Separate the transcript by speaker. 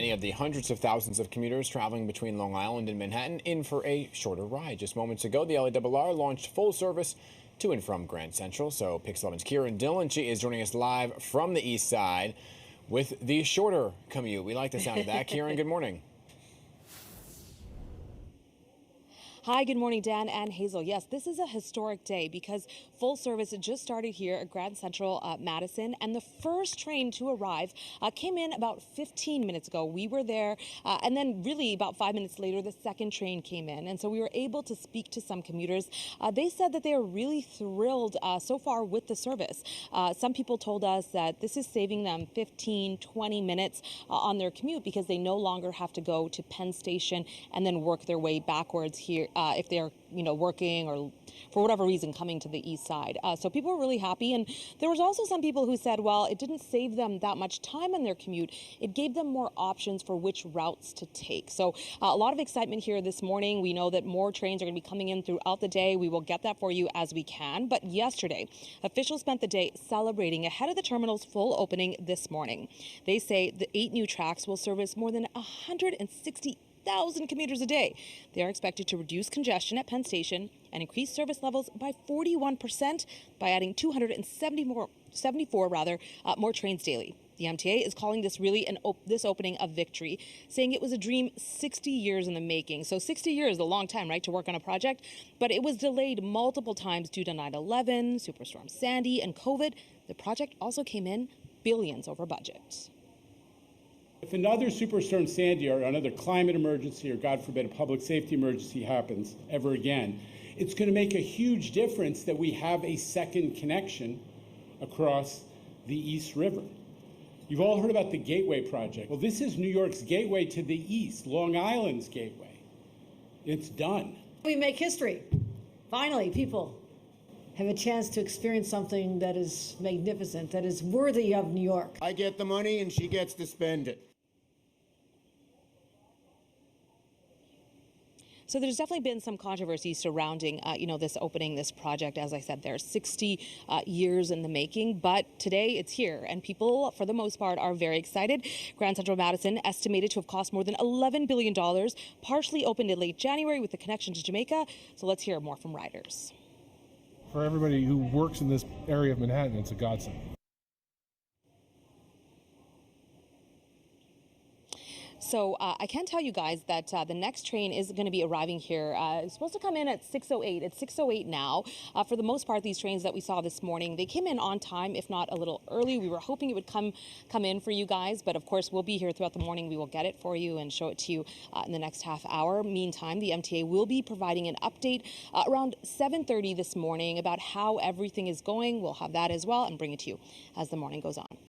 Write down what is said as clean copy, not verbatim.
Speaker 1: many of the hundreds of thousands of commuters traveling between Long Island and Manhattan in for a shorter ride. Just moments ago, the LIRR launched full service to and from Grand Central. So Pix 11's Kieran Dillon, she is joining us live from the east side with the shorter commute. We like the sound of that. Kieran, good morning.
Speaker 2: Hi, good morning, Dan and Hazel. Yes, this is a historic day because full service just started here at Grand Central Madison, and the first train to arrive came in about 15 minutes ago. We were there, and then really about 5 minutes later, the second train came in, and so we were able to speak to some commuters. They said that they are really thrilled so far with the service. Some people told us that this is saving them 15, 20 minutes on their commute because they no longer have to go to Penn Station and then work their way backwards here. If they're, working or for whatever reason coming to the east side. So people were really happy. And there was also some people who said, well, it didn't save them that much time on their commute. It gave them more options for which routes to take. So a lot of excitement here this morning. We know that more trains are going to be coming in throughout the day. We will get that for you as we can. But yesterday, officials spent the day celebrating ahead of the terminal's full opening this morning. They say the 8 new tracks will service more than 160,000 commuters a day. They are expected to reduce congestion at Penn Station and increase service levels by 41% by adding 274 more trains daily. The MTA is calling this really this opening a victory, saying it was a dream 60 years in the making. So 60 years is a long time, right, to work on a project, but it was delayed multiple times due to 9/11, Superstorm Sandy, and COVID. The project also came in billions over budget.
Speaker 3: If another Superstorm Sandy or another climate emergency or, God forbid, a public safety emergency happens ever again, it's going to make a huge difference that we have a second connection across the East River. You've all heard about the Gateway Project. Well, this is New York's gateway to the east, Long Island's gateway. It's done.
Speaker 4: We make history. Finally, people have a chance to experience something that is magnificent, that is worthy of New York.
Speaker 5: I get the money and she gets to spend it.
Speaker 2: So there's definitely been some controversy surrounding, this opening, this project. As I said, there's 60 years in the making, but today it's here, and people, for the most part, are very excited. Grand Central Madison, estimated to have cost more than $11 billion, partially opened in late January with the connection to Jamaica. So let's hear more from riders.
Speaker 6: For everybody who works in this area of Manhattan, it's a godsend.
Speaker 2: So I can tell you guys that the next train is going to be arriving here. It's supposed to come in at 6:08. It's 6:08 now. For the most part, these trains that we saw this morning, they came in on time, if not a little early. We were hoping it would come in for you guys, but of course we'll be here throughout the morning. We will get it for you and show it to you in the next half hour. Meantime, the MTA will be providing an update around 7:30 this morning about how everything is going. We'll have that as well and bring it to you as the morning goes on.